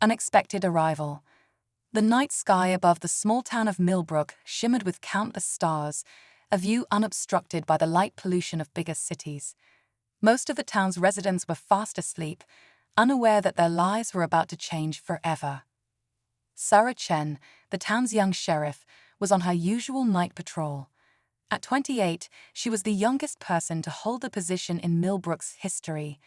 Unexpected arrival. The night sky above the small town of Millbrook shimmered with countless stars, a view unobstructed by the light pollution of bigger cities. Most of the town's residents were fast asleep, unaware that their lives were about to change forever. Sarah Chen, the town's young sheriff, was on her usual night patrol. At 28, she was the youngest person to hold the position in Millbrook's history.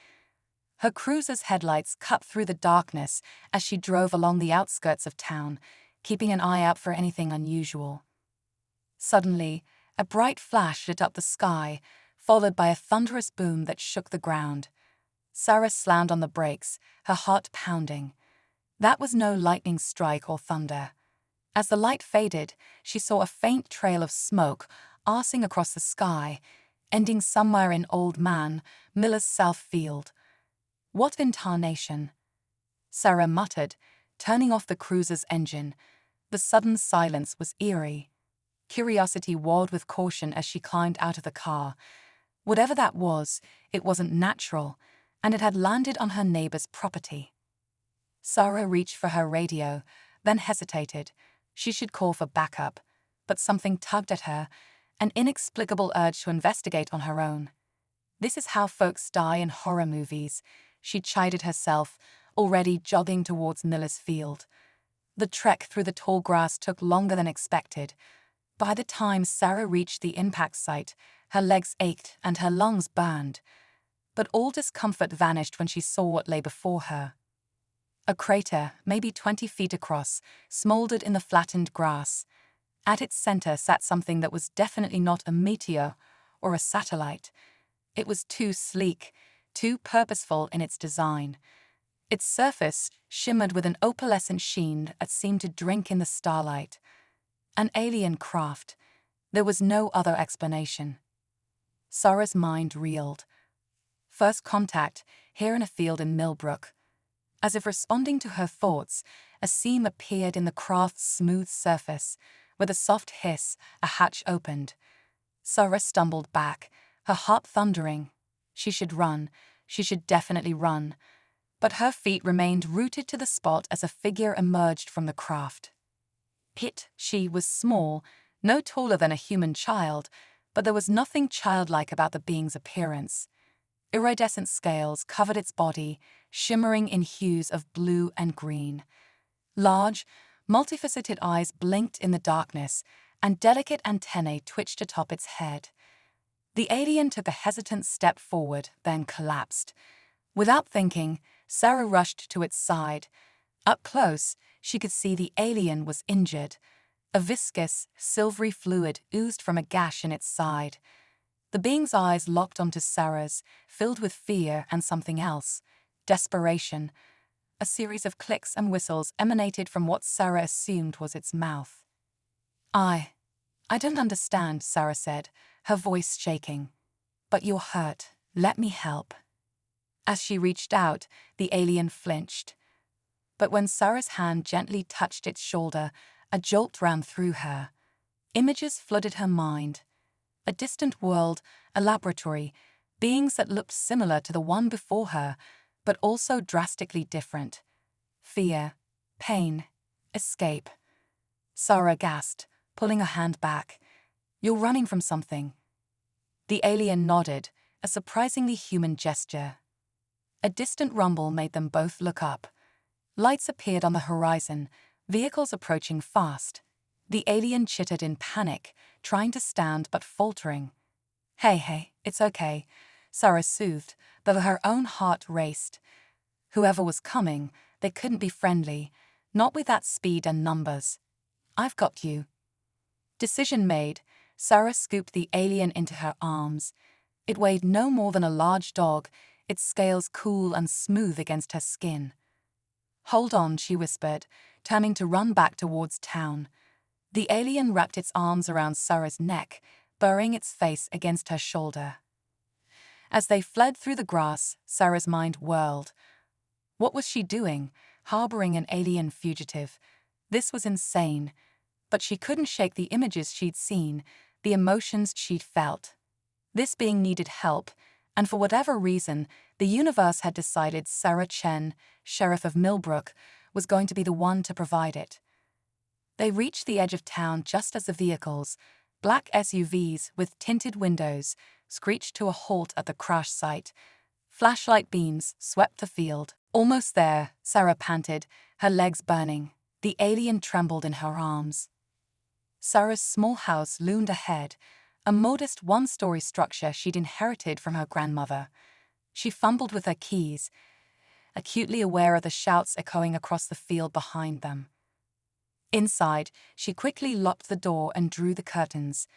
Her cruiser's headlights cut through the darkness as she drove along the outskirts of town, keeping an eye out for anything unusual. Suddenly, a bright flash lit up the sky, followed by a thunderous boom that shook the ground. Sarah slammed on the brakes, her heart pounding. That was no lightning strike or thunder. As the light faded, she saw a faint trail of smoke arcing across the sky, ending somewhere in Old Man Miller's South Field. What in tarnation? Sarah muttered, turning off the cruiser's engine. The sudden silence was eerie. Curiosity warred with caution as she climbed out of the car. Whatever that was, it wasn't natural, and it had landed on her neighbor's property. Sarah reached for her radio, then hesitated. She should call for backup, but something tugged at her, an inexplicable urge to investigate on her own. This is how folks die in horror movies, she chided herself, already jogging towards Miller's Field. The trek through the tall grass took longer than expected. By the time Sarah reached the impact site, her legs ached and her lungs burned. But all discomfort vanished when she saw what lay before her. A crater, maybe 20 feet across, smoldered in the flattened grass. At its center sat something that was definitely not a meteor or a satellite. It was too sleek, too purposeful in its design. Its surface shimmered with an opalescent sheen that seemed to drink in the starlight. An alien craft. There was no other explanation. Sarah's mind reeled. First contact, here in a field in Millbrook. As if responding to her thoughts, a seam appeared in the craft's smooth surface. With a soft hiss, a hatch opened. Sarah stumbled back, her heart thundering. She should run. She should definitely run. But her feet remained rooted to the spot as a figure emerged from the craft. She was small, no taller than a human child, but there was nothing childlike about the being's appearance. Iridescent scales covered its body, shimmering in hues of blue and green. Large, multifaceted eyes blinked in the darkness, and delicate antennae twitched atop its head. The alien took a hesitant step forward, then collapsed. Without thinking, Sarah rushed to its side. Up close, she could see the alien was injured. A viscous, silvery fluid oozed from a gash in its side. The being's eyes locked onto Sarah's, filled with fear and something else, desperation. A series of clicks and whistles emanated from what Sarah assumed was its mouth. I don't understand, Sarah said, her voice shaking. But you're hurt. Let me help. As she reached out, the alien flinched. But when Sarah's hand gently touched its shoulder, a jolt ran through her. Images flooded her mind. A distant world, a laboratory, beings that looked similar to the one before her, but also drastically different. Fear, pain, escape. Sarah gasped, pulling her hand back. You're running from something. The alien nodded, a surprisingly human gesture. A distant rumble made them both look up. Lights appeared on the horizon, vehicles approaching fast. The alien chittered in panic, trying to stand but faltering. Hey, it's okay, Sarah soothed, though her own heart raced. Whoever was coming, they couldn't be friendly, not with that speed and numbers. I've got you. Decision made, Sarah scooped the alien into her arms. It weighed no more than a large dog, its scales cool and smooth against her skin. Hold on, she whispered, turning to run back towards town. The alien wrapped its arms around Sarah's neck, burying its face against her shoulder. As they fled through the grass, Sarah's mind whirled. What was she doing, harboring an alien fugitive? This was insane. But she couldn't shake the images she'd seen, the emotions she'd felt. This being needed help, and for whatever reason, the universe had decided Sarah Chen, Sheriff of Millbrook, was going to be the one to provide it. They reached the edge of town just as the vehicles, black SUVs with tinted windows, screeched to a halt at the crash site. Flashlight beams swept the field. Almost there, Sarah panted, her legs burning. The alien trembled in her arms. Sarah's small house loomed ahead, a modest one-story structure she'd inherited from her grandmother. She fumbled with her keys, acutely aware of the shouts echoing across the field behind them. Inside, she quickly locked the door and drew the curtains.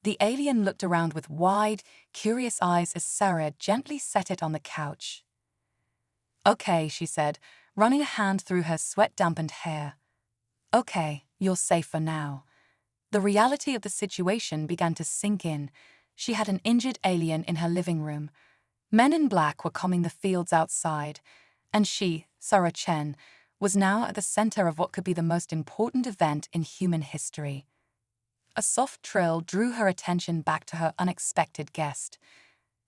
The alien looked around with wide, curious eyes as Sarah gently set it on the couch. "Okay," she said, running a hand through her sweat-dampened hair. "Okay, you're safe for now." The reality of the situation began to sink in. She had an injured alien in her living room. Men in black were combing the fields outside, and she, Sarah Chen, was now at the center of what could be the most important event in human history. A soft trill drew her attention back to her unexpected guest.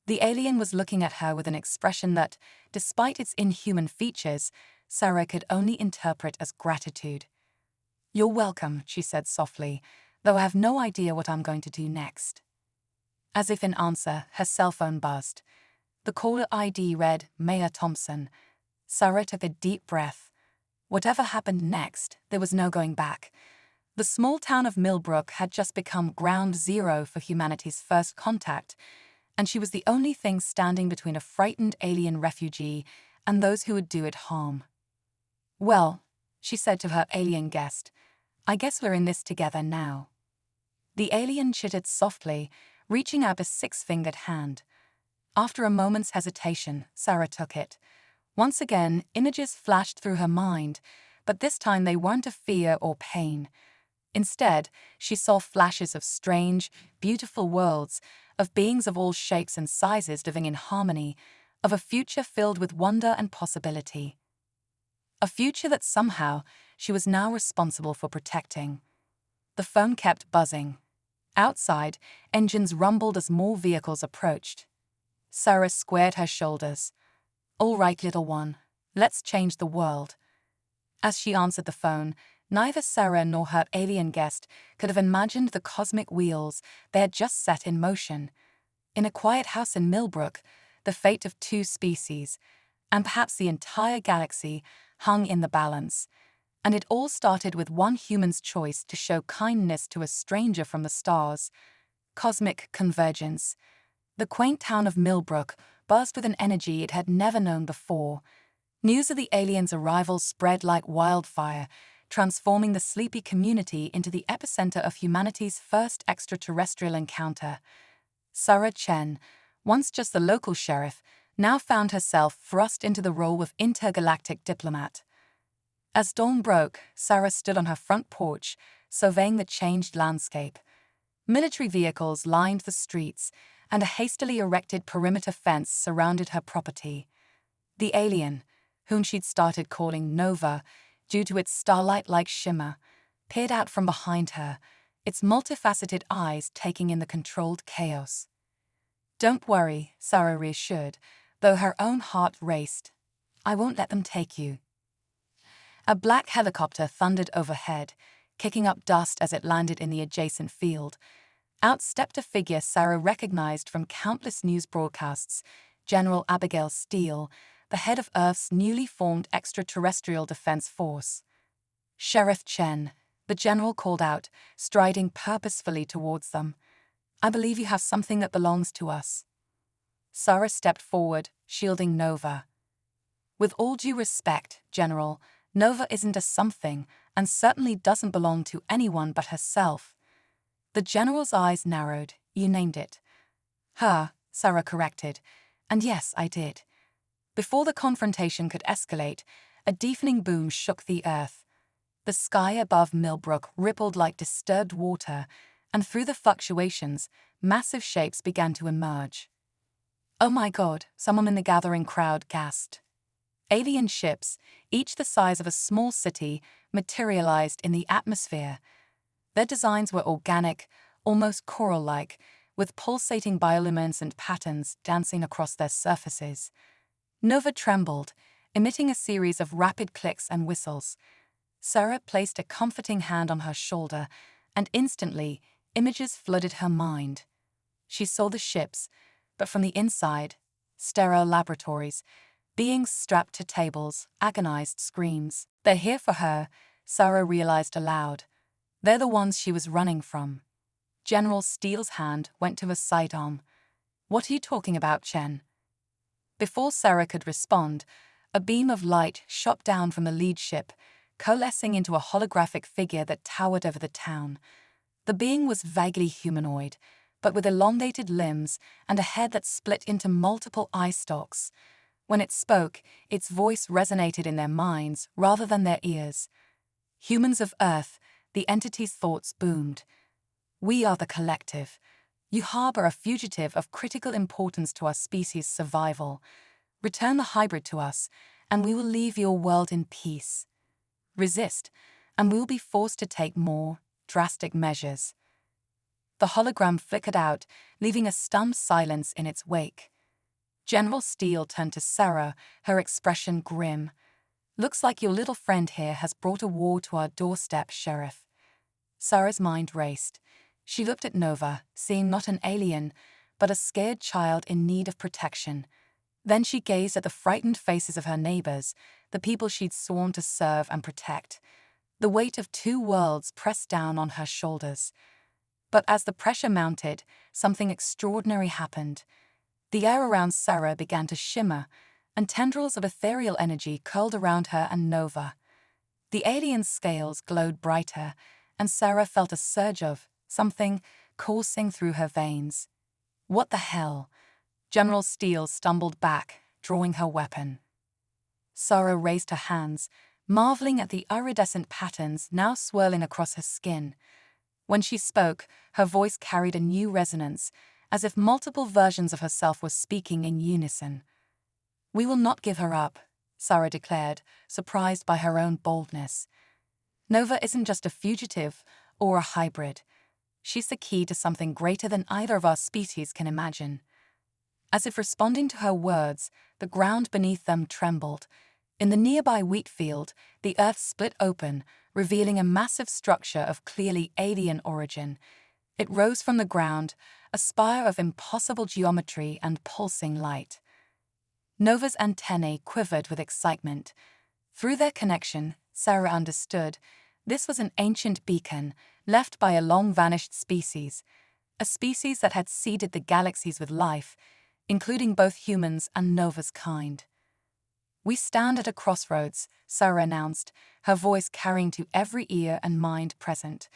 The alien was looking at her with an expression that, despite its inhuman features, Sarah could only interpret as gratitude. "You're welcome," she said softly, "though I have no idea what I'm going to do next." As if in answer, her cell phone buzzed. The caller ID read, "Maya Thompson." Sarah took a deep breath. Whatever happened next, there was no going back. The small town of Millbrook had just become ground zero for humanity's first contact, and she was the only thing standing between a frightened alien refugee and those who would do it harm. "Well," she said to her alien guest, "I guess we're in this together now." The alien chittered softly, reaching out a six-fingered hand. After a moment's hesitation, Sarah took it. Once again, images flashed through her mind, but this time they weren't of fear or pain. Instead, she saw flashes of strange, beautiful worlds, of beings of all shapes and sizes living in harmony, of a future filled with wonder and possibility. A future that somehow she was now responsible for protecting. The phone kept buzzing. Outside, engines rumbled as more vehicles approached. Sarah squared her shoulders. "All right, little one, let's change the world." As she answered the phone, neither Sarah nor her alien guest could have imagined the cosmic wheels they had just set in motion. In a quiet house in Millbrook, the fate of two species, and perhaps the entire galaxy, hung in the balance. And it all started with one human's choice to show kindness to a stranger from the stars. Cosmic convergence. The quaint town of Millbrook buzzed with an energy it had never known before. News of the aliens' arrival spread like wildfire, transforming the sleepy community into the epicenter of humanity's first extraterrestrial encounter. Sarah Chen, once just the local sheriff, now found herself thrust into the role of intergalactic diplomat. As dawn broke, Sarah stood on her front porch, surveying the changed landscape. Military vehicles lined the streets, and a hastily erected perimeter fence surrounded her property. The alien, whom she'd started calling Nova, due to its starlight-like shimmer, peered out from behind her, its multifaceted eyes taking in the controlled chaos. "Don't worry," Sarah reassured, though her own heart raced. "I won't let them take you." A black helicopter thundered overhead, kicking up dust as it landed in the adjacent field. Out stepped a figure Sarah recognized from countless news broadcasts, General Abigail Steele, the head of Earth's newly formed extraterrestrial defense force. "Sheriff Chen," the general called out, striding purposefully towards them. "I believe you have something that belongs to us." Sarah stepped forward, shielding Nova. "With all due respect, General, Nova isn't a something, and certainly doesn't belong to anyone but herself." The general's eyes narrowed. "You named it." "Her," Sarah corrected. "And yes, I did." Before the confrontation could escalate, a deafening boom shook the earth. The sky above Millbrook rippled like disturbed water, and through the fluctuations, massive shapes began to emerge. "Oh my God," someone in the gathering crowd gasped. Alien ships, each the size of a small city, materialized in the atmosphere. Their designs were organic, almost coral-like, with pulsating bioluminescent patterns dancing across their surfaces. Nova trembled, emitting a series of rapid clicks and whistles. Sarah placed a comforting hand on her shoulder, and instantly, images flooded her mind. She saw the ships, but from the inside, sterile laboratories, beings strapped to tables, agonized screams. They're here for her, Sarah realized aloud. They're the ones she was running from. General Steele's hand went to her sidearm. What are you talking about, Chen? Before Sarah could respond, a beam of light shot down from the lead ship, coalescing into a holographic figure that towered over the town. The being was vaguely humanoid, but with elongated limbs and a head that split into multiple eye stalks. When it spoke, its voice resonated in their minds rather than their ears. Humans of Earth, the entity's thoughts boomed. We are the collective. You harbor a fugitive of critical importance to our species' survival. Return the hybrid to us, and we will leave your world in peace. Resist, and we will be forced to take more drastic measures. The hologram flickered out, leaving a stunned silence in its wake. General Steele turned to Sarah, her expression grim. Looks like your little friend here has brought a war to our doorstep, Sheriff. Sarah's mind raced. She looked at Nova, seeing not an alien, but a scared child in need of protection. Then she gazed at the frightened faces of her neighbors, the people she'd sworn to serve and protect. The weight of two worlds pressed down on her shoulders. But as the pressure mounted, something extraordinary happened. The air around Sarah began to shimmer, and tendrils of ethereal energy curled around her and Nova. The alien's scales glowed brighter, and Sarah felt a surge of something coursing through her veins. What the hell? General Steele stumbled back, drawing her weapon. Sarah raised her hands, marveling at the iridescent patterns now swirling across her skin. When she spoke, her voice carried a new resonance, as if multiple versions of herself were speaking in unison. We will not give her up, Sarah declared, surprised by her own boldness. Nova isn't just a fugitive or a hybrid. She's the key to something greater than either of our species can imagine. As if responding to her words, the ground beneath them trembled. In the nearby wheat field, the earth split open, revealing a massive structure of clearly alien origin. It rose from the ground, a spire of impossible geometry and pulsing light. Nova's antennae quivered with excitement. Through their connection, Sarah understood, this was an ancient beacon, left by a long-vanished species, a species that had seeded the galaxies with life, including both humans and Nova's kind. We stand at a crossroads, Sarah announced, her voice carrying to every ear and mind present.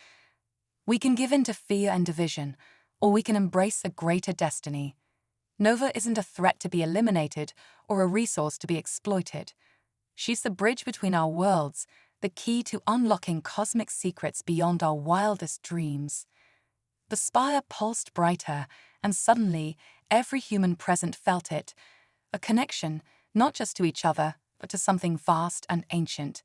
We can give in to fear and division, or we can embrace a greater destiny. Nova isn't a threat to be eliminated or a resource to be exploited. She's the bridge between our worlds, the key to unlocking cosmic secrets beyond our wildest dreams. The spire pulsed brighter, and suddenly, every human present felt it. A connection, not just to each other, but to something vast and ancient.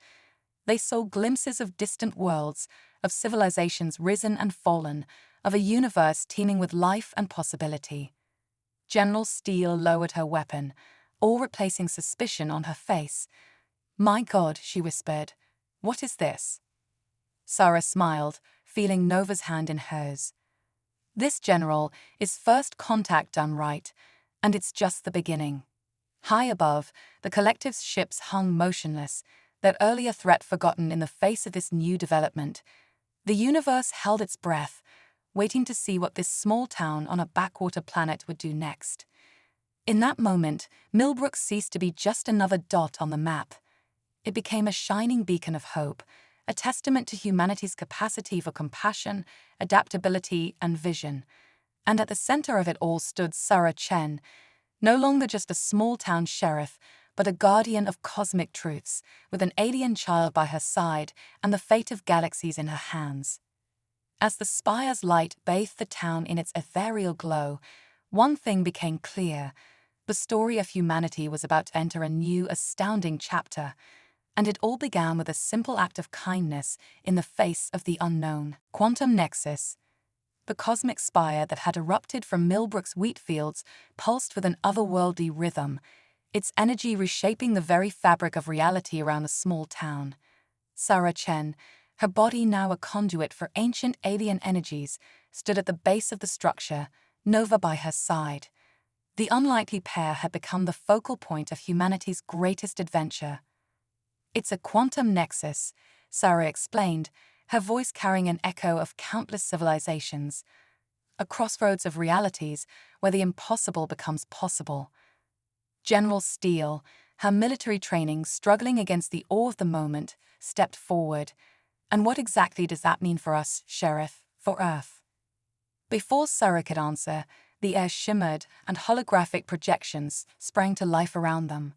They saw glimpses of distant worlds, of civilizations risen and fallen, of a universe teeming with life and possibility. General Steele lowered her weapon, all replacing suspicion on her face. My God, she whispered. What is this? Sarah smiled, feeling Nova's hand in hers. This, General, is first contact done right, and it's just the beginning. High above, the collective's ships hung motionless, their earlier threat forgotten in the face of this new development. The universe held its breath, waiting to see what this small town on a backwater planet would do next. In that moment, Millbrook ceased to be just another dot on the map. It became a shining beacon of hope, a testament to humanity's capacity for compassion, adaptability, and vision. And at the center of it all stood Sarah Chen, no longer just a small-town sheriff, but a guardian of cosmic truths, with an alien child by her side and the fate of galaxies in her hands. As the spire's light bathed the town in its ethereal glow, one thing became clear. The story of humanity was about to enter a new, astounding chapter, and it all began with a simple act of kindness in the face of the unknown. Quantum Nexus. The cosmic spire that had erupted from Millbrook's wheat fields pulsed with an otherworldly rhythm. its energy reshaping the very fabric of reality around the small town. Sarah Chen, her body now a conduit for ancient alien energies, stood at the base of the structure, Nova by her side. The unlikely pair had become the focal point of humanity's greatest adventure. "It's a quantum nexus," Sarah explained, her voice carrying an echo of countless civilizations. "A crossroads of realities where the impossible becomes possible." General Steele, her military training struggling against the awe of the moment, stepped forward. "And what exactly does that mean for us, Sheriff, for Earth?" Before Sarah could answer, the air shimmered and holographic projections sprang to life around them.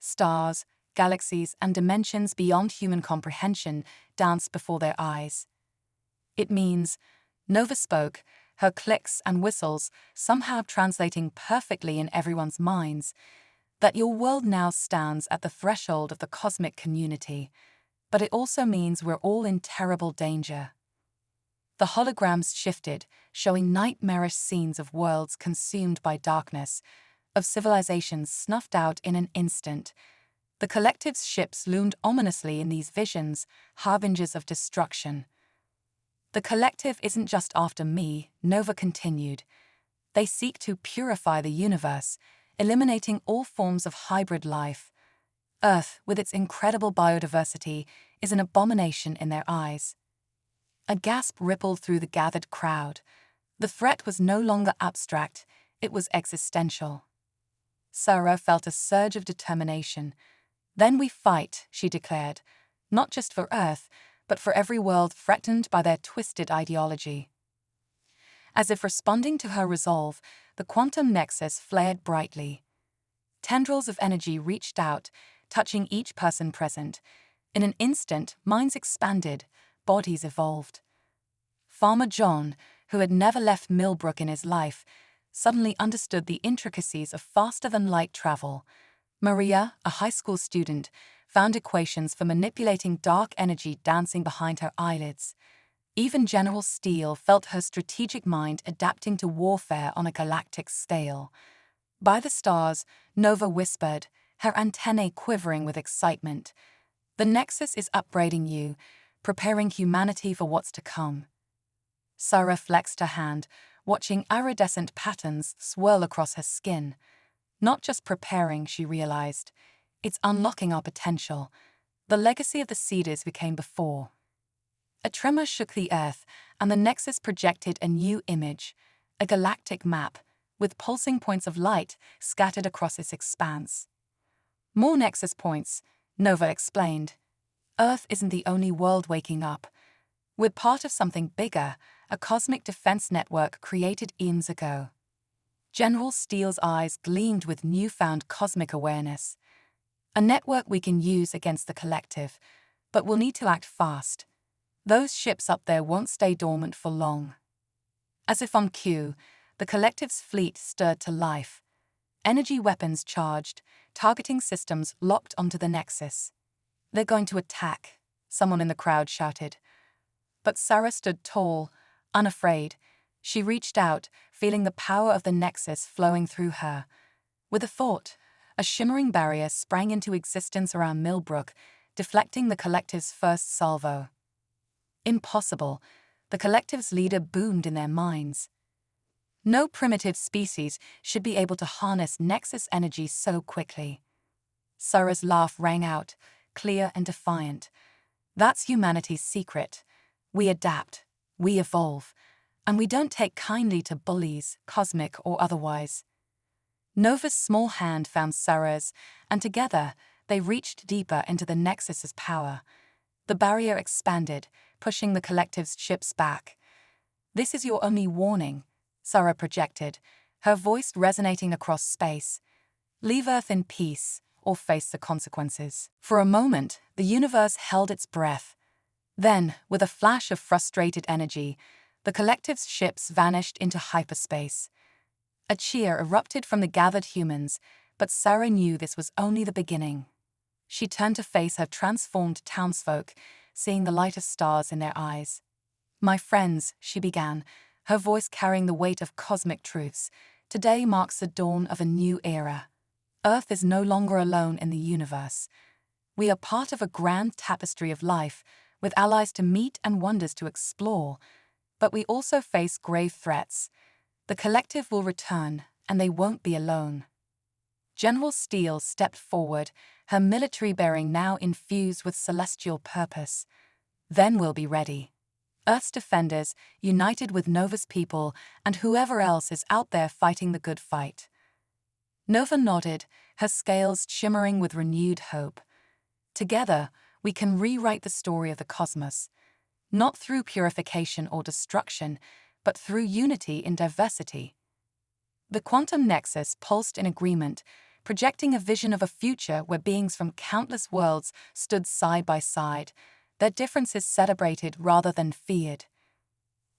Stars, galaxies, and dimensions beyond human comprehension danced before their eyes. "It means," Nova spoke, her clicks and whistles somehow translating perfectly in everyone's minds, "that your world now stands at the threshold of the cosmic community. But it also means we're all in terrible danger." The holograms shifted, showing nightmarish scenes of worlds consumed by darkness, of civilizations snuffed out in an instant. The collective's ships loomed ominously in these visions, harbingers of destruction. "The collective isn't just after me," Nova continued. "They seek to purify the universe, eliminating all forms of hybrid life. Earth, with its incredible biodiversity, is an abomination in their eyes." A gasp rippled through the gathered crowd. The threat was no longer abstract, it was existential. Sarah felt a surge of determination. "Then we fight," she declared, "not just for Earth, but for every world threatened by their twisted ideology." As if responding to her resolve, the quantum nexus flared brightly. Tendrils of energy reached out, touching each person present. In an instant, minds expanded, bodies evolved. Farmer John, who had never left Millbrook in his life, suddenly understood the intricacies of faster-than-light travel. Maria, a high school student, found equations for manipulating dark energy dancing behind her eyelids. Even General Steele felt her strategic mind adapting to warfare on a galactic scale. "By the stars," Nova whispered, her antennae quivering with excitement. "The Nexus is upgrading you, preparing humanity for what's to come." Sarah flexed her hand, watching iridescent patterns swirl across her skin. Not just preparing, she realized. It's unlocking our potential. The legacy of the Cedars we came before. A tremor shook the earth, and the Nexus projected a new image, a galactic map, with pulsing points of light scattered across its expanse. "More Nexus points," Nova explained. "Earth isn't the only world waking up. We're part of something bigger, a cosmic defense network created eons ago." General Steele's eyes gleamed with newfound cosmic awareness. "A network we can use against the collective, but we'll need to act fast. Those ships up there won't stay dormant for long." As if on cue, the collective's fleet stirred to life. Energy weapons charged, targeting systems locked onto the Nexus. "They're going to attack," someone in the crowd shouted. But Sarah stood tall, unafraid. She reached out, feeling the power of the Nexus flowing through her. With a thought, a shimmering barrier sprang into existence around Millbrook, deflecting the collective's first salvo. Impossible, the collective's leader boomed in their minds. No primitive species should be able to harness Nexus energy so quickly. Sarah's laugh rang out, clear and defiant. "That's humanity's secret. We adapt, we evolve, and we don't take kindly to bullies, cosmic or otherwise." Nova's small hand found Sarah's, and together they reached deeper into the Nexus's power. The barrier expanded, pushing the collective's ships back. "This is your only warning," Sarah projected, her voice resonating across space. "Leave Earth in peace, or face the consequences." For a moment, the universe held its breath. Then, with a flash of frustrated energy, the collective's ships vanished into hyperspace. A cheer erupted from the gathered humans, but Sarah knew this was only the beginning. She turned to face her transformed townsfolk, seeing the light of stars in their eyes. "My friends," she began, her voice carrying the weight of cosmic truths, "today marks the dawn of a new era. Earth is no longer alone in the universe. We are part of a grand tapestry of life, with allies to meet and wonders to explore. But we also face grave threats. The collective will return, and they won't be alone. General Steele stepped forward, her military bearing now infused with celestial purpose. Then we'll be ready. Earth's defenders, united with Nova's people and whoever else is out there fighting the good fight. Nova nodded, her scales shimmering with renewed hope. Together, we can rewrite the story of the cosmos, not through purification or destruction, but through unity in diversity. The quantum nexus pulsed in agreement, projecting a vision of a future where beings from countless worlds stood side by side, their differences celebrated rather than feared.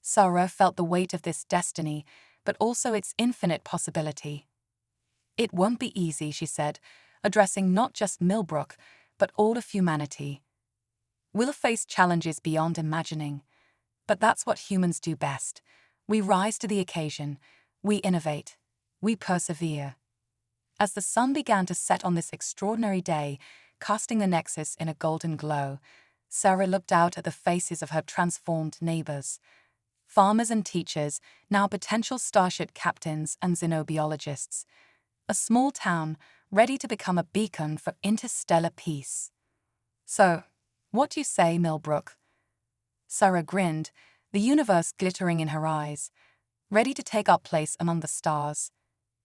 Sarah felt the weight of this destiny, but also its infinite possibility. It won't be easy, she said, addressing not just Millbrook, but all of humanity. We'll face challenges beyond imagining, but that's what humans do best. We rise to the occasion, we innovate, we persevere. As the sun began to set on this extraordinary day, casting the nexus in a golden glow, Sarah looked out at the faces of her transformed neighbors. Farmers and teachers, now potential starship captains and xenobiologists. A small town, ready to become a beacon for interstellar peace. So, what do you say, Millbrook? Sarah grinned, the universe glittering in her eyes, ready to take our place among the stars.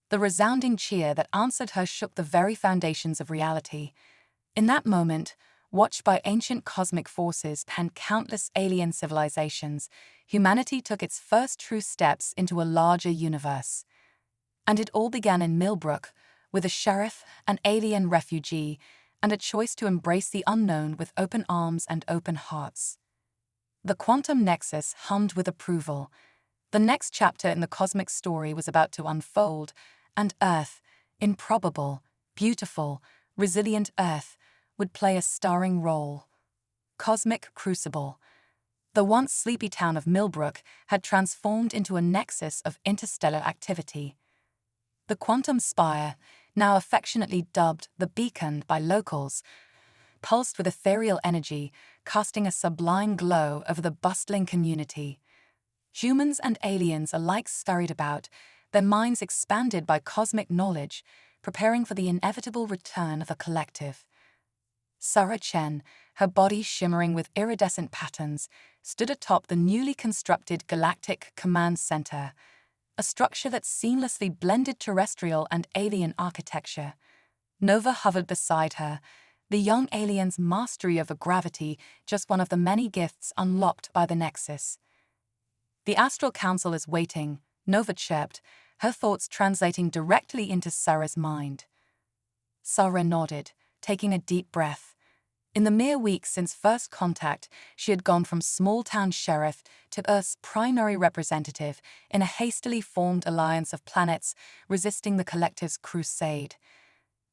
The resounding cheer that answered her shook the very foundations of reality. In that moment, watched by ancient cosmic forces and countless alien civilizations, humanity took its first true steps into a larger universe. And it all began in Millbrook, with a sheriff, an alien refugee, and a choice to embrace the unknown with open arms and open hearts. The quantum nexus hummed with approval. The next chapter in the cosmic story was about to unfold, and Earth, improbable, beautiful, resilient Earth, would play a starring role. Cosmic Crucible. The once sleepy town of Millbrook had transformed into a nexus of interstellar activity. The quantum spire, now affectionately dubbed the Beacon by locals, pulsed with ethereal energy, casting a sublime glow over the bustling community. Humans and aliens alike scurried about, their minds expanded by cosmic knowledge, preparing for the inevitable return of the collective. Sarah Chen, her body shimmering with iridescent patterns, stood atop the newly constructed Galactic Command Center, a structure that seamlessly blended terrestrial and alien architecture. Nova hovered beside her, the young alien's mastery over gravity just one of the many gifts unlocked by the Nexus. The Astral Council is waiting, Nova chirped, her thoughts translating directly into Sarah's mind. Sarah nodded, taking a deep breath. In the mere weeks since first contact, she had gone from small-town sheriff to Earth's primary representative in a hastily formed alliance of planets resisting the collective's crusade.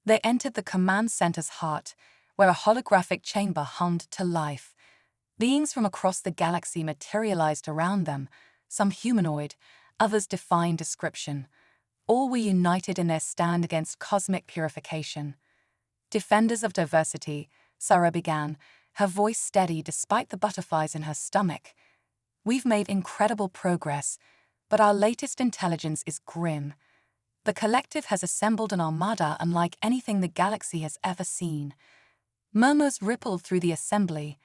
They entered the command center's heart, where a holographic chamber hummed to life. Beings from across the galaxy materialized around them, some humanoid, others defying description. All were united in their stand against cosmic purification. Defenders of diversity, Sarah began, her voice steady despite the butterflies in her stomach. We've made incredible progress, but our latest intelligence is grim. The collective has assembled an armada unlike anything the galaxy has ever seen. Murmurs rippled through the assembly.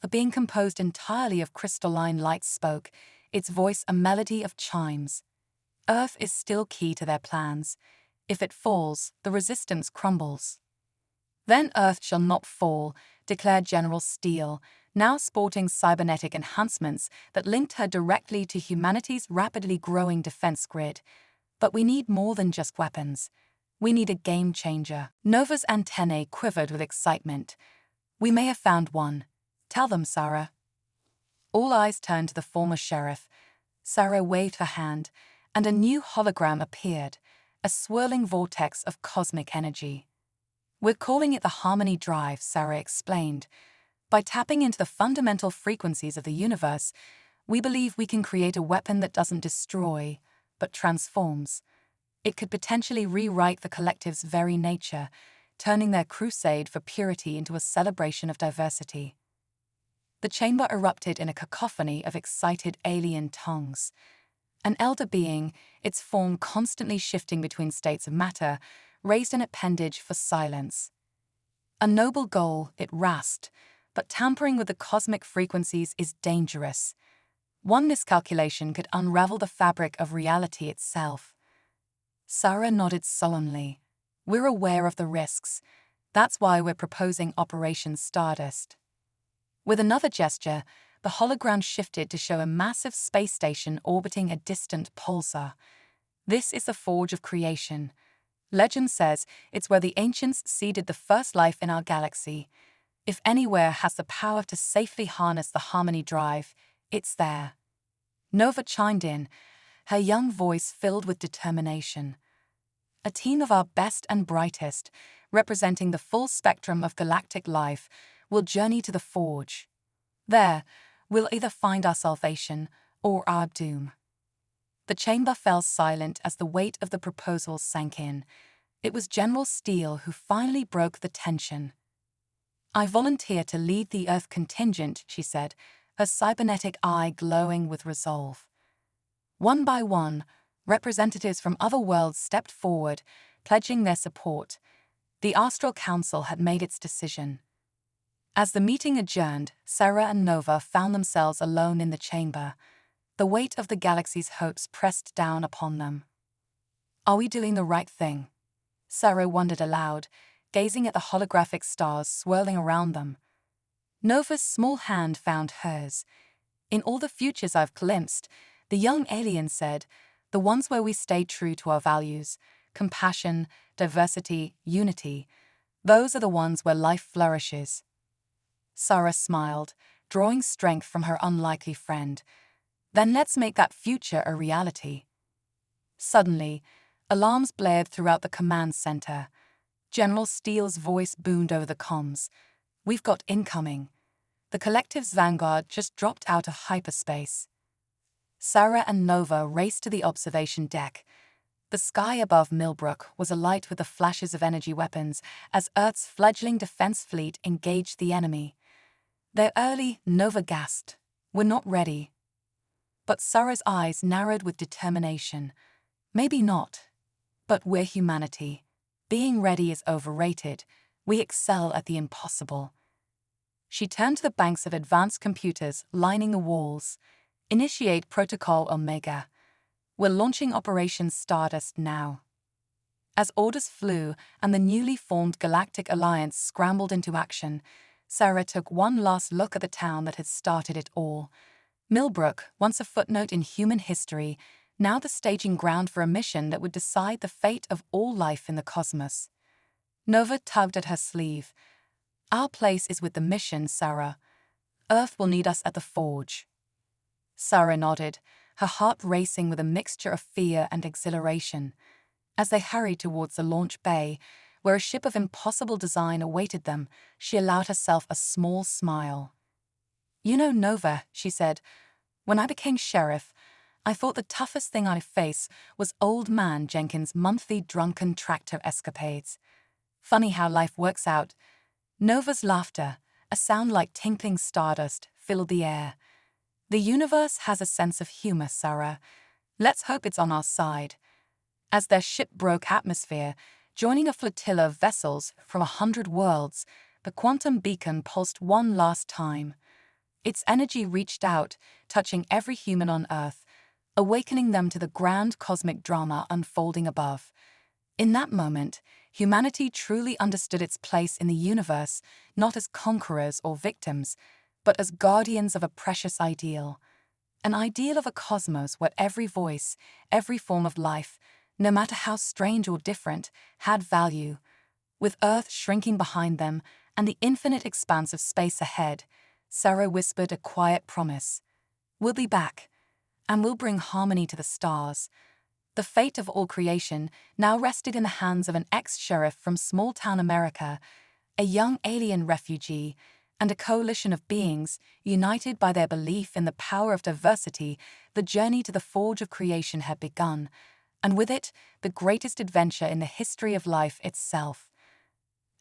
A being composed entirely of crystalline light spoke, its voice a melody of chimes. Earth is still key to their plans. If it falls, the resistance crumbles. Then Earth shall not fall, declared General Steele, now sporting cybernetic enhancements that linked her directly to humanity's rapidly growing defense grid. But we need more than just weapons. We need a game changer. Nova's antennae quivered with excitement. We may have found one. Tell them, Sarah. All eyes turned to the former sheriff. Sarah waved her hand, and a new hologram appeared, a swirling vortex of cosmic energy. We're calling it the Harmony Drive, Sarah explained. By tapping into the fundamental frequencies of the universe, we believe we can create a weapon that doesn't destroy, but transforms. It could potentially rewrite the collective's very nature, turning their crusade for purity into a celebration of diversity. The chamber erupted in a cacophony of excited alien tongues. An elder being, its form constantly shifting between states of matter, raised an appendage for silence. A noble goal, it rasped, but tampering with the cosmic frequencies is dangerous. One miscalculation could unravel the fabric of reality itself. Sarah nodded solemnly. We're aware of the risks. That's why we're proposing Operation Stardust. With another gesture, the hologram shifted to show a massive space station orbiting a distant pulsar. This is the forge of creation. Legend says it's where the ancients seeded the first life in our galaxy. If anywhere has the power to safely harness the harmony drive, it's there. Nova chimed in, her young voice filled with determination. A team of our best and brightest, representing the full spectrum of galactic life, will journey to the forge. There, we'll either find our salvation or our doom. The chamber fell silent as the weight of the proposal sank in. It was General Steele who finally broke the tension. I volunteer to lead the Earth contingent, she said, her cybernetic eye glowing with resolve. One by one, representatives from other worlds stepped forward, pledging their support. The Astral Council had made its decision. As the meeting adjourned, Sarah and Nova found themselves alone in the chamber. The weight of the galaxy's hopes pressed down upon them. Are we doing the right thing? Sarah wondered aloud, gazing at the holographic stars swirling around them. Nova's small hand found hers. In all the futures I've glimpsed, the young alien said, the ones where we stay true to our values, compassion, diversity, unity, those are the ones where life flourishes. Sarah smiled, drawing strength from her unlikely friend. Then let's make that future a reality. Suddenly, alarms blared throughout the command center. General Steele's voice boomed over the comms. We've got incoming. The collective's vanguard just dropped out of hyperspace. Sarah and Nova raced to the observation deck. The sky above Millbrook was alight with the flashes of energy weapons as Earth's fledgling defense fleet engaged the enemy. They're early, Nova gasped. We're not ready. But Sarah's eyes narrowed with determination. Maybe not. But we're humanity. Being ready is overrated. We excel at the impossible. She turned to the banks of advanced computers lining the walls. Initiate Protocol Omega. We're launching Operation Stardust now. As orders flew and the newly formed Galactic Alliance scrambled into action, Sarah took one last look at the town that had started it all. Millbrook, once a footnote in human history, now the staging ground for a mission that would decide the fate of all life in the cosmos. Nova tugged at her sleeve. Our place is with the mission, Sarah. Earth will need us at the forge. Sarah nodded, her heart racing with a mixture of fear and exhilaration. As they hurried towards the launch bay, where a ship of impossible design awaited them, she allowed herself a small smile. You know, Nova, she said, when I became sheriff, I thought the toughest thing I'd face was Old Man Jenkins' monthly drunken tractor escapades. Funny how life works out. Nova's laughter, a sound like tinkling stardust, filled the air. The universe has a sense of humor, Sarah. Let's hope it's on our side. As their ship broke atmosphere, joining a flotilla of vessels from 100 worlds, the quantum beacon pulsed one last time. Its energy reached out, touching every human on Earth, awakening them to the grand cosmic drama unfolding above. In that moment, humanity truly understood its place in the universe, not as conquerors or victims, but as guardians of a precious ideal. An ideal of a cosmos where every voice, every form of life, no matter how strange or different, had value. With Earth shrinking behind them and the infinite expanse of space ahead, Sarah whispered a quiet promise. We'll be back, and we'll bring harmony to the stars. The fate of all creation now rested in the hands of an ex-sheriff from small-town America, a young alien refugee, and a coalition of beings united by their belief in the power of diversity. The journey to the forge of creation had begun, and with it, the greatest adventure in the history of life itself.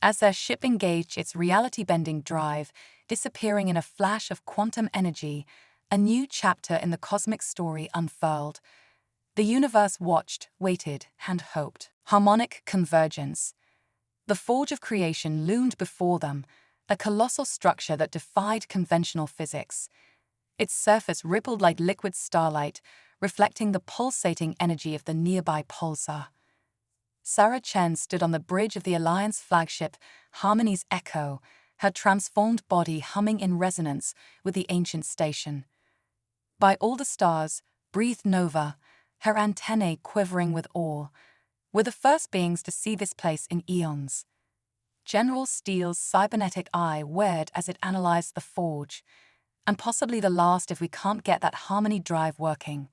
As their ship engaged its reality-bending drive, disappearing in a flash of quantum energy, a new chapter in the cosmic story unfurled. The universe watched, waited, and hoped. Harmonic convergence. The forge of creation loomed before them, a colossal structure that defied conventional physics. Its surface rippled like liquid starlight, reflecting the pulsating energy of the nearby pulsar. Sarah Chen stood on the bridge of the Alliance flagship, Harmony's Echo, her transformed body humming in resonance with the ancient station. By all the stars, breathed Nova, her antennae quivering with awe. We're the first beings to see this place in eons. General Steele's cybernetic eye wared as it analyzed the forge, and possibly the last if we can't get that Harmony drive working.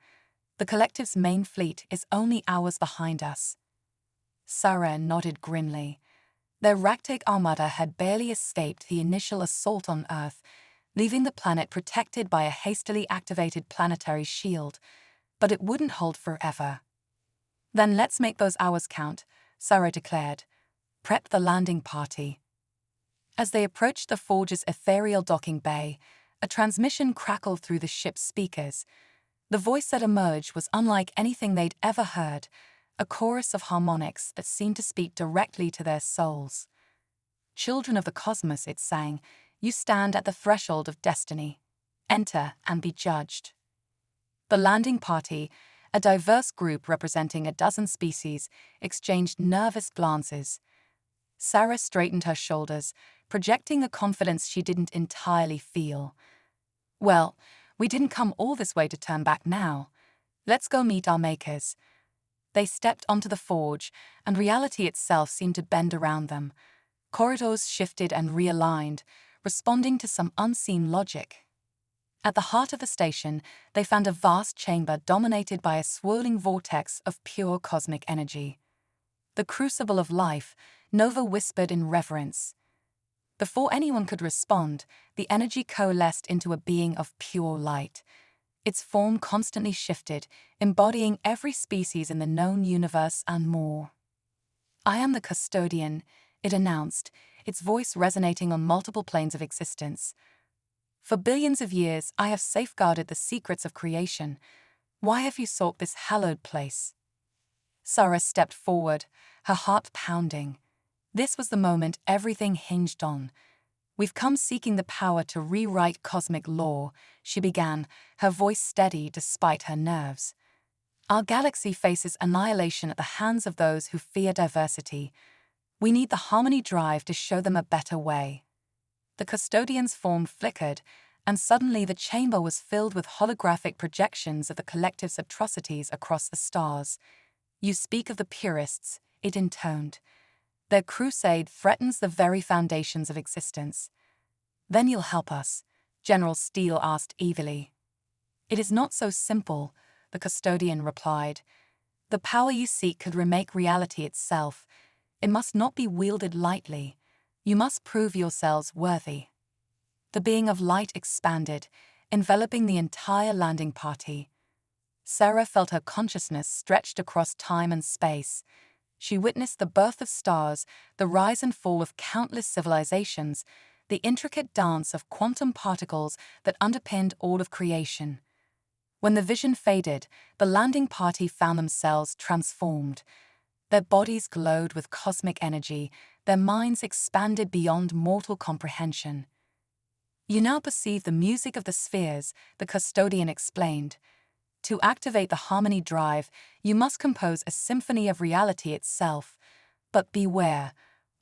The collective's main fleet is only hours behind us. Sarah nodded grimly. Their ragtag armada had barely escaped the initial assault on Earth, leaving the planet protected by a hastily activated planetary shield, but it wouldn't hold forever. Then let's make those hours count, Sarah declared. Prep the landing party. As they approached the forge's ethereal docking bay, a transmission crackled through the ship's speakers. The voice that emerged was unlike anything they'd ever heard, a chorus of harmonics that seemed to speak directly to their souls. Children of the cosmos, it sang, you stand at the threshold of destiny. Enter and be judged. The landing party, a diverse group representing a dozen species, exchanged nervous glances. Sarah straightened her shoulders, projecting a confidence she didn't entirely feel. Well, we didn't come all this way to turn back now. Let's go meet our makers. They stepped onto the forge, and reality itself seemed to bend around them. Corridors shifted and realigned, responding to some unseen logic. At the heart of the station, they found a vast chamber dominated by a swirling vortex of pure cosmic energy. The crucible of life, Nova whispered in reverence. Before anyone could respond, the energy coalesced into a being of pure light. Its form constantly shifted, embodying every species in the known universe and more. I am the custodian, it announced, its voice resonating on multiple planes of existence. For billions of years, I have safeguarded the secrets of creation. Why have you sought this hallowed place? Sarah stepped forward, her heart pounding. This was the moment everything hinged on. We've come seeking the power to rewrite cosmic law, she began, her voice steady despite her nerves. Our galaxy faces annihilation at the hands of those who fear diversity. We need the Harmony drive to show them a better way. The custodian's form flickered, and suddenly the chamber was filled with holographic projections of the collective's atrocities across the stars. You speak of the purists, it intoned. Their crusade threatens the very foundations of existence. Then you'll help us, General Steele asked evilly. It is not so simple, the custodian replied. The power you seek could remake reality itself. It must not be wielded lightly. You must prove yourselves worthy. The being of light expanded, enveloping the entire landing party. Sarah felt her consciousness stretched across time and space. She witnessed the birth of stars, the rise and fall of countless civilizations, the intricate dance of quantum particles that underpinned all of creation. When the vision faded, the landing party found themselves transformed. Their bodies glowed with cosmic energy, their minds expanded beyond mortal comprehension. You now perceive the music of the spheres, the custodian explained. To activate the Harmony drive, you must compose a symphony of reality itself. But beware,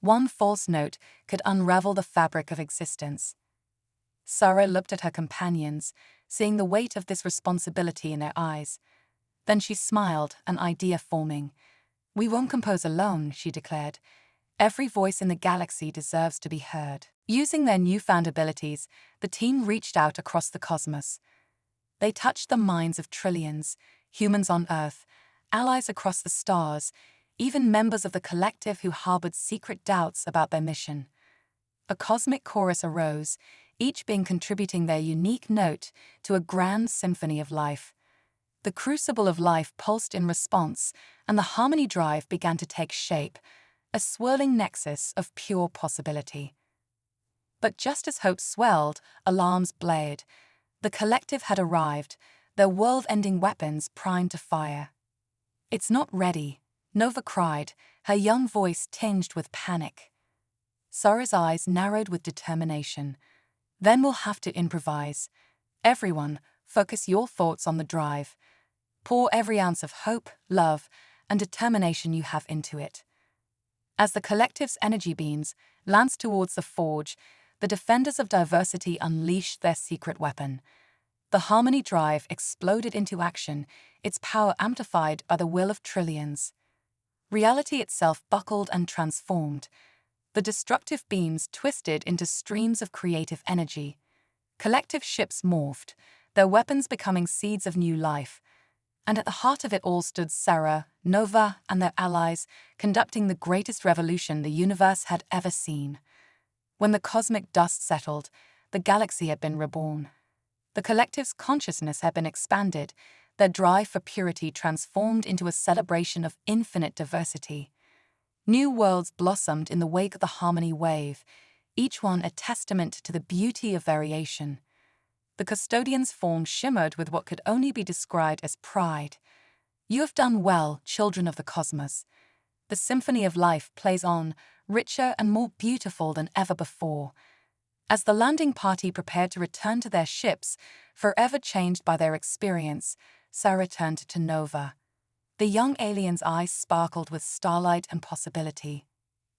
one false note could unravel the fabric of existence. Sarah looked at her companions, seeing the weight of this responsibility in their eyes. Then she smiled, an idea forming. We won't compose alone, she declared. Every voice in the galaxy deserves to be heard. Using their newfound abilities, the team reached out across the cosmos. They touched the minds of trillions, humans on Earth, allies across the stars, even members of the collective who harbored secret doubts about their mission. A cosmic chorus arose, each being contributing their unique note to a grand symphony of life. The crucible of life pulsed in response, and the harmony drive began to take shape, a swirling nexus of pure possibility. But just as hope swelled, alarms blared. The collective had arrived, their world-ending weapons primed to fire. "It's not ready," Nova cried, her young voice tinged with panic. Sarah's eyes narrowed with determination. "Then we'll have to improvise. Everyone, focus your thoughts on the drive. Pour every ounce of hope, love, and determination you have into it." As the collective's energy beams lanced towards the forge, the defenders of diversity unleashed their secret weapon. The harmony drive exploded into action, its power amplified by the will of trillions. Reality itself buckled and transformed. The destructive beams twisted into streams of creative energy. Collective ships morphed, their weapons becoming seeds of new life. And at the heart of it all stood Sarah, Nova, and their allies, conducting the greatest revolution the universe had ever seen. When the cosmic dust settled, the galaxy had been reborn. The collective's consciousness had been expanded, their drive for purity transformed into a celebration of infinite diversity. New worlds blossomed in the wake of the harmony wave, each one a testament to the beauty of variation. The custodian's form shimmered with what could only be described as pride. "You have done well, children of the cosmos. The symphony of life plays on, richer and more beautiful than ever before." As the landing party prepared to return to their ships, forever changed by their experience, Sarah turned to Nova. The young alien's eyes sparkled with starlight and possibility.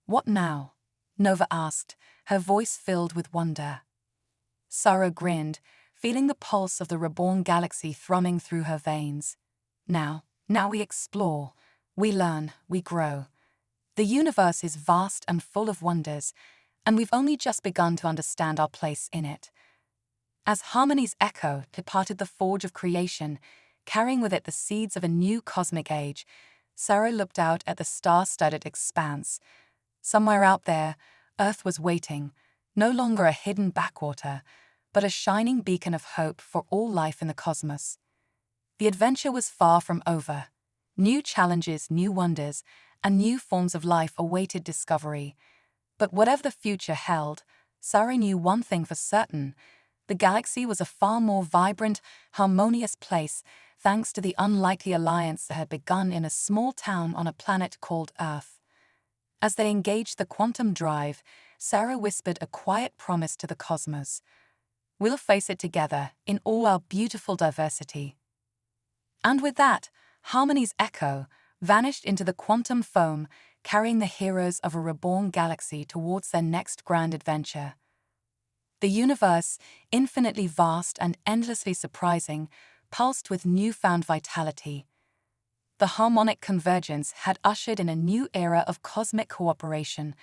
"What now?" Nova asked, her voice filled with wonder. Sarah grinned, feeling the pulse of the reborn galaxy thrumming through her veins. Now we explore, we learn, we grow. The universe is vast and full of wonders, and we've only just begun to understand our place in it." As harmony's echo departed the forge of creation, carrying with it the seeds of a new cosmic age, Sarah looked out at the star-studded expanse. Somewhere out there, Earth was waiting, no longer a hidden backwater, but a shining beacon of hope for all life in the cosmos. The adventure was far from over. New challenges, new wonders, and new forms of life awaited discovery. But whatever the future held, Sarah knew one thing for certain: the galaxy was a far more vibrant, harmonious place thanks to the unlikely alliance that had begun in a small town on a planet called Earth. As they engaged the quantum drive, Sarah whispered a quiet promise to the cosmos. "We'll face it together in all our beautiful diversity." And with that, harmony's echo vanished into the quantum foam, carrying the heroes of a reborn galaxy towards their next grand adventure. The universe, infinitely vast and endlessly surprising, pulsed with newfound vitality. The harmonic convergence had ushered in a new era of cosmic cooperation,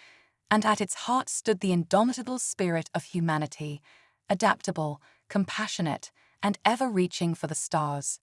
and at its heart stood the indomitable spirit of humanity, adaptable, compassionate, and ever reaching for the stars.